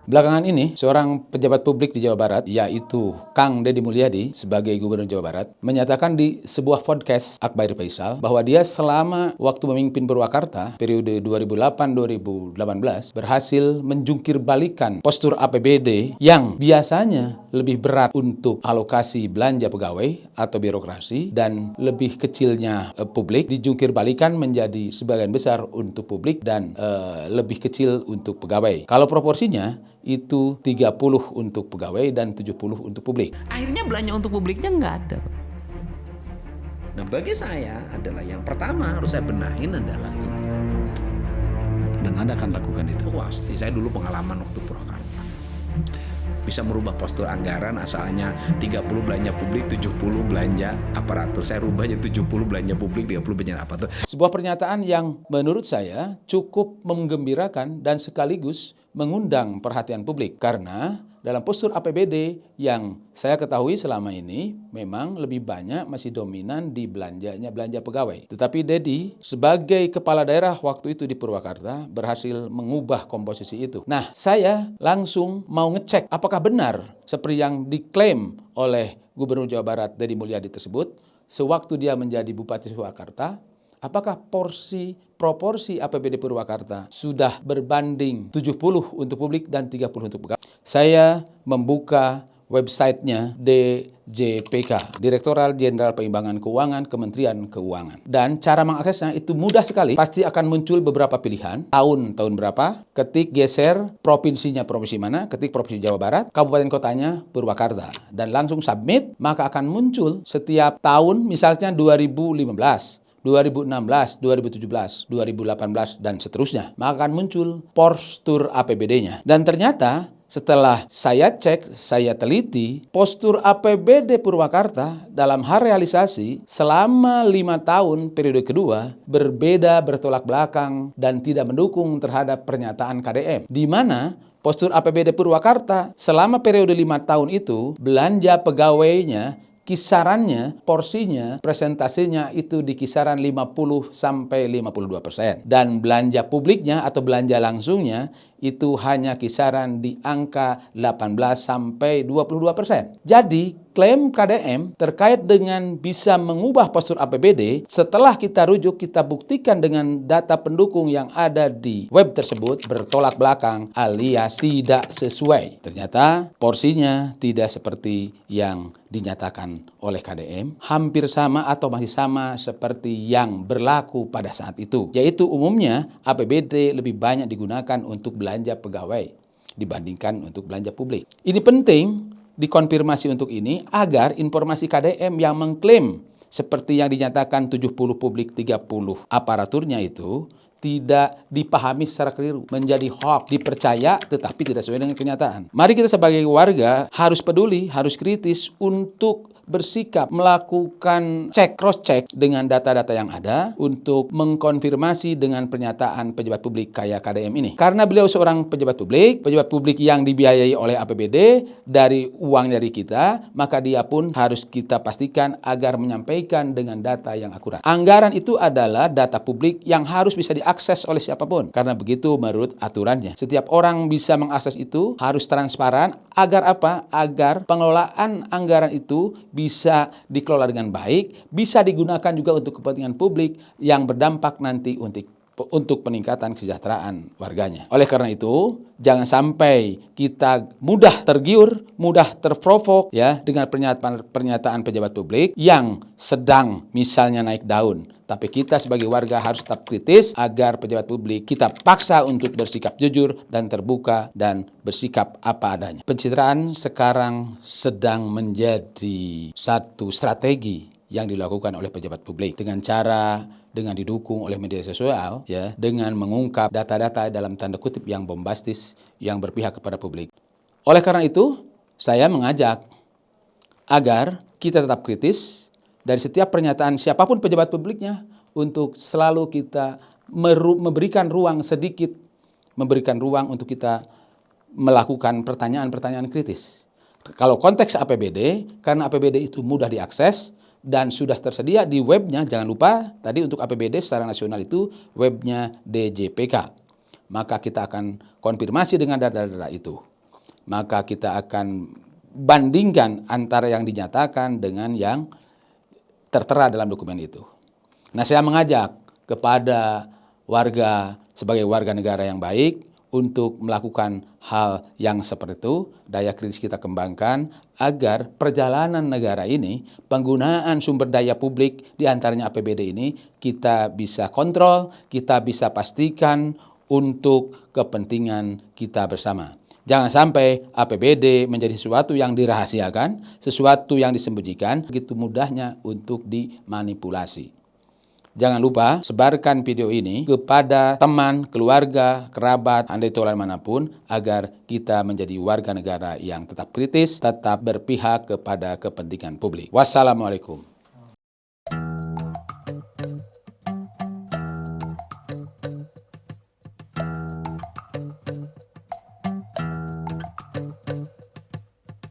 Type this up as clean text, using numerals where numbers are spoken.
Belakangan ini, seorang pejabat publik di Jawa Barat, yaitu Kang Deddy Mulyadi sebagai Gubernur Jawa Barat, menyatakan di sebuah podcast Akbar Faisal bahwa dia selama waktu memimpin Purwakarta periode 2008-2018 berhasil menjungkir balikan postur APBD yang biasanya lebih berat untuk alokasi belanja pegawai atau birokrasi dan lebih kecilnya publik dijungkir balikan menjadi sebagian besar untuk publik dan lebih kecil untuk pegawai. Kalau proporsinya itu 30 untuk pegawai dan 70 untuk publik. Akhirnya belanja untuk publiknya nggak ada. Nah, bagi saya adalah yang pertama harus saya benahin adalah ini. Dan Anda akan lakukan itu? Pasti, saya dulu pengalaman waktu Purwakarta. Bisa merubah postur anggaran asalnya 30 belanja publik, 70 belanja aparatur. Saya rubah aja 70 belanja publik, 30 belanja aparatur. Sebuah pernyataan yang menurut saya cukup menggembirakan dan sekaligus mengundang perhatian publik karena dalam postur APBD yang saya ketahui selama ini memang lebih banyak masih dominan di belanja pegawai. Tetapi Deddy sebagai kepala daerah waktu itu di Purwakarta berhasil mengubah komposisi itu. Nah, saya langsung mau ngecek apakah benar seperti yang diklaim oleh Gubernur Jawa Barat Deddy Mulyadi tersebut sewaktu dia menjadi Bupati Purwakarta. Apakah proporsi APBD Purwakarta sudah berbanding 70 untuk publik dan 30 untuk pegawai? Saya membuka websitenya DJPK, Direktorat Jenderal Peimbangan Keuangan, Kementerian Keuangan. Dan cara mengaksesnya itu mudah sekali. Pasti akan muncul beberapa pilihan. Tahun berapa, ketik geser provinsinya provinsi mana, ketik provinsi Jawa Barat, kabupaten kotanya Purwakarta. Dan langsung submit, maka akan muncul setiap tahun misalnya 2015. 2016, 2017, 2018, dan seterusnya. Maka akan muncul postur APBD-nya. Dan ternyata setelah saya cek, saya teliti, postur APBD Purwakarta dalam hal realisasi selama 5 tahun periode kedua berbeda, bertolak belakang, dan tidak mendukung terhadap pernyataan KDM. Di mana postur APBD Purwakarta selama periode 5 tahun itu belanja pegawainya kisarannya, porsinya, presentasinya itu di kisaran 50 sampai 52%. Dan belanja publiknya atau belanja langsungnya itu hanya kisaran di angka 18 sampai 22%. Jadi, klaim KDM terkait dengan bisa mengubah postur APBD setelah kita rujuk, kita buktikan dengan data pendukung yang ada di web tersebut bertolak belakang alias tidak sesuai. Ternyata porsinya tidak seperti yang dinyatakan oleh KDM, hampir sama atau masih sama seperti yang berlaku pada saat itu. Yaitu umumnya APBD lebih banyak digunakan untuk belanja pegawai dibandingkan untuk belanja publik. Ini penting dikonfirmasi untuk ini agar informasi KDM yang mengklaim seperti yang dinyatakan 70 publik 30 aparaturnya itu tidak dipahami secara keliru, menjadi hoax, dipercaya tetapi tidak sesuai dengan kenyataan. Mari kita sebagai warga harus peduli, harus kritis untuk bersikap melakukan cross check dengan data-data yang ada untuk mengkonfirmasi dengan pernyataan pejabat publik kayak KDM ini. Karena beliau seorang pejabat publik yang dibiayai oleh APBD dari uang dari kita, maka dia pun harus kita pastikan agar menyampaikan dengan data yang akurat. Anggaran itu adalah data publik yang harus bisa diakses oleh siapapun. Karena begitu menurut aturannya. Setiap orang bisa mengakses itu, harus transparan. Agar apa? Agar pengelolaan anggaran itu bisa dikelola dengan baik, bisa digunakan juga untuk kepentingan publik yang berdampak nanti untuk peningkatan kesejahteraan warganya. Oleh karena itu, jangan sampai kita mudah tergiur, mudah terprovok ya dengan pernyataan pejabat publik yang sedang misalnya naik daun. Tapi kita sebagai warga harus tetap kritis agar pejabat publik kita paksa untuk bersikap jujur dan terbuka dan bersikap apa adanya. Pencitraan sekarang sedang menjadi satu strategi yang dilakukan oleh pejabat publik dengan didukung oleh media sosial ya, dengan mengungkap data-data dalam tanda kutip yang bombastis yang berpihak kepada publik. Oleh karena itu, saya mengajak agar kita tetap kritis dari setiap pernyataan siapapun pejabat publiknya untuk selalu kita memberikan ruang untuk kita melakukan pertanyaan-pertanyaan kritis. Kalau konteks APBD, karena APBD itu mudah diakses dan sudah tersedia di webnya, jangan lupa tadi untuk APBD secara nasional itu webnya DJPK. Maka kita akan konfirmasi dengan data-data itu. maka kita akan bandingkan antara yang dinyatakan dengan yang tertera dalam dokumen itu. Nah, saya mengajak kepada warga sebagai warga negara yang baik untuk melakukan hal yang seperti itu, daya kritis kita kembangkan agar perjalanan negara ini, penggunaan sumber daya publik diantaranya APBD ini kita bisa kontrol, kita bisa pastikan untuk kepentingan kita bersama. Jangan sampai APBD menjadi sesuatu yang dirahasiakan, sesuatu yang disembunyikan, begitu mudahnya untuk dimanipulasi. Jangan lupa sebarkan video ini kepada teman, keluarga, kerabat, andai tolan manapun agar kita menjadi warga negara yang tetap kritis, tetap berpihak kepada kepentingan publik. Wassalamualaikum.